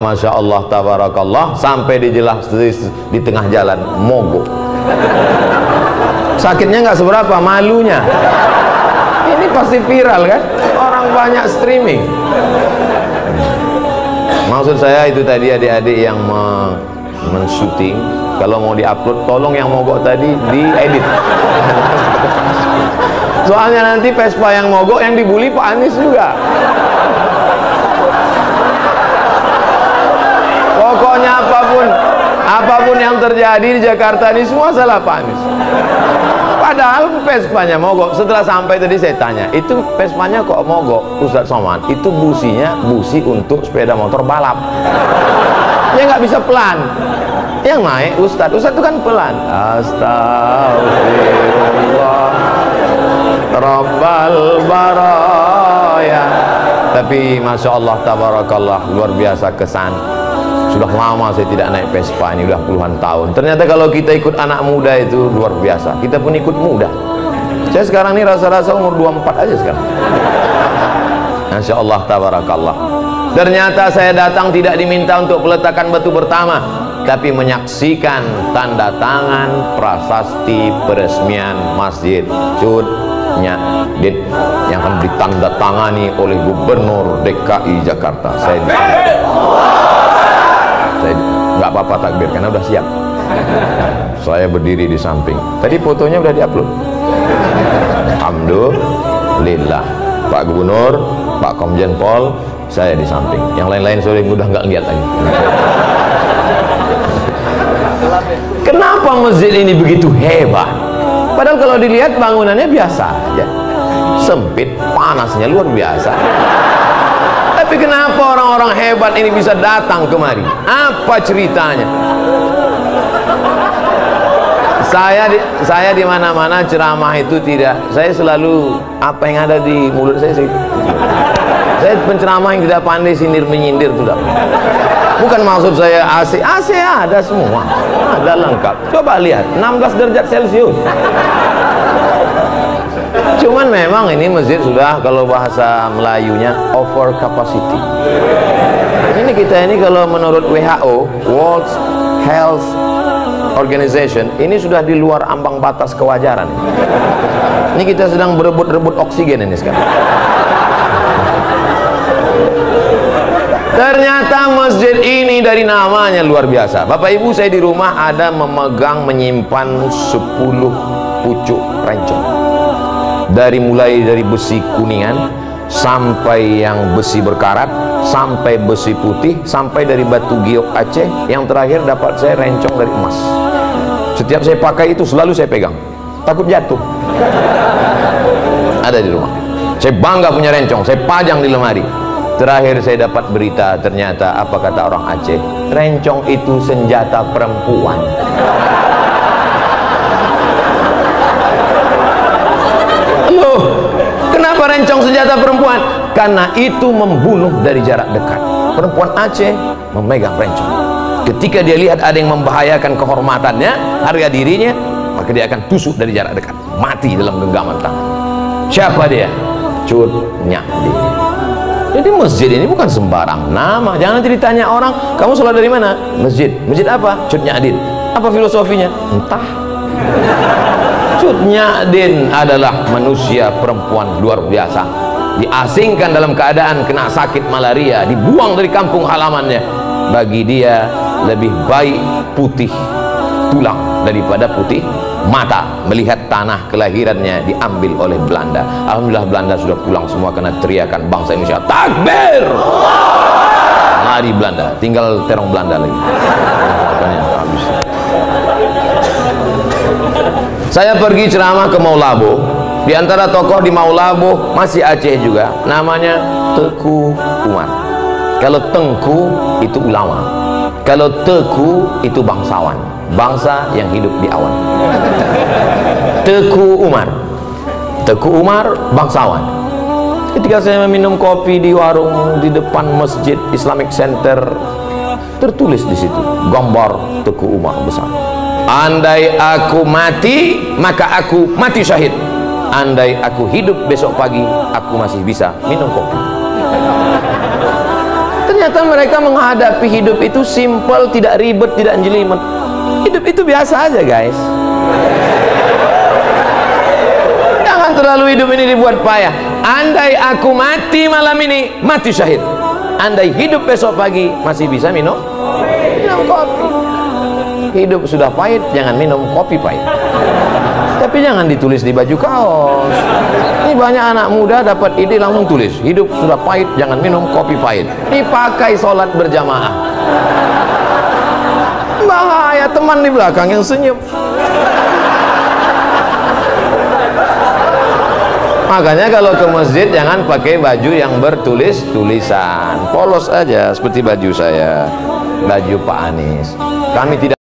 Masya Allah tabarakallah, sampai dijelas di tengah jalan mogok. Sakitnya nggak seberapa, malunya. Ini pasti viral kan, orang banyak streaming. Maksud saya itu tadi adik-adik yang men-shooting, kalau mau di-upload tolong yang mogok tadi diedit. Soalnya nanti Vespa yang mogok yang dibully Pak Anies juga. Pokoknya apapun yang terjadi di Jakarta ini semua salah Pak Anies. Padahal Vespanya mogok. Setelah sampai tadi saya tanya, itu Vespanya kok mogok Ustadz Somad? Itu businya busi untuk sepeda motor balap. Dia nggak bisa pelan. Yang naik Ustadz itu kan pelan. Astagfirullah Rabbal baraya. Tapi Masya Allah tabarakallah, luar biasa kesan. Sudah lama saya tidak naik Vespa, ini sudah puluhan tahun. Ternyata kalau kita ikut anak muda itu luar biasa. Kita pun ikut muda. Saya sekarang ini rasa-rasa umur 24 aja sekarang. Masya Allah tabarakallah. Ternyata saya datang tidak diminta untuk peletakan batu pertama, tapi menyaksikan tanda tangan prasasti peresmian Masjid Cut Nyak-Din yang akan ditandatangani oleh Gubernur DKI Jakarta. Saya nggak apa-apa takbir karena udah siap. Saya berdiri di samping. Tadi fotonya udah diupload. Alhamdulillah, Pak Gubernur, Pak Komjen Pol, saya di samping. Yang lain-lain sore udah nggak lihat lagi. Kenapa masjid ini begitu hebat? Padahal kalau dilihat bangunannya biasa aja, sempit, panasnya luar biasa. Tapi kenapa orang-orang hebat ini bisa datang kemari? Apa ceritanya? Saya di mana-mana ceramah itu tidak, saya selalu apa yang ada di mulut saya sih. Saya penceramah yang tidak pandai sindir menyindir itu. Bukan maksud saya AC ada semua, ada lengkap. Coba lihat 16 derajat Celcius. Cuman memang ini masjid sudah, kalau bahasa Melayunya, over capacity. Ini kita ini kalau menurut WHO, World Health Organization, ini sudah di luar ambang batas kewajaran. Ini kita sedang berebut-rebut oksigen ini sekarang. Ternyata masjid ini dari namanya luar biasa. Bapak Ibu, saya di rumah ada menyimpan 10 pucuk rencong. Mulai dari besi kuningan sampai yang besi berkarat, sampai besi putih, sampai dari batu giok Aceh, yang terakhir dapat saya rencong dari emas. Setiap saya pakai itu selalu saya pegang, takut jatuh. Ada di rumah. Saya bangga punya rencong, saya pajang di lemari. Terakhir saya dapat berita, ternyata apa kata orang Aceh, rencong itu senjata perempuan. Loh, kenapa rencong senjata perempuan? Karena itu membunuh dari jarak dekat. Perempuan Aceh memegang rencong. Ketika dia lihat ada yang membahayakan kehormatannya, harga dirinya, maka dia akan tusuk dari jarak dekat, mati dalam genggaman tangan. Siapa dia? Cut Nyak-Din. Jadi masjid ini bukan sembarang nama. Jangan nanti ditanya orang, kamu sholat dari mana? Masjid. Masjid apa? Cut Nyak-Din. Apa filosofinya? Entah. Cut Nyak-Din adalah manusia perempuan luar biasa. Diasingkan dalam keadaan kena sakit malaria, dibuang dari kampung halamannya. Bagi dia lebih baik putih tulang daripada putih mata melihat tanah kelahirannya diambil oleh Belanda. Alhamdulillah Belanda sudah pulang semua karena teriakan bangsa Indonesia, takbir. Lari Belanda, tinggal terong Belanda lagi. Saya pergi ceramah ke Maulabo. Di antara tokoh di Maulabo masih Aceh juga, namanya Teuku Umar. Kalau Tengku itu ulama, kalau Teku itu bangsawan, bangsa yang hidup di awan. Teuku Umar bangsawan. Ketika saya meminum kopi di warung di depan Masjid Islamic Center, tertulis di situ gambar Teuku Umar besar. Andai aku mati, maka aku mati syahid. Andai aku hidup besok pagi, aku masih bisa minum kopi. Ternyata mereka menghadapi hidup itu simple, tidak ribet, tidak jelimet. Hidup itu biasa aja, guys. Jangan terlalu hidup ini dibuat payah. Andai aku mati malam ini, mati syahid. Andai hidup besok pagi, masih bisa minum kopi. Hidup sudah pahit, jangan minum kopi pahit. Tapi jangan ditulis di baju kaos. Ini banyak anak muda dapat ide langsung tulis, hidup sudah pahit, jangan minum kopi pahit. Dipakai sholat berjamaah. Bahaya, teman di belakang yang senyum. Makanya kalau ke masjid jangan pakai baju yang bertulis tulisan, polos aja seperti baju saya, baju Pak Anies. Kami tidak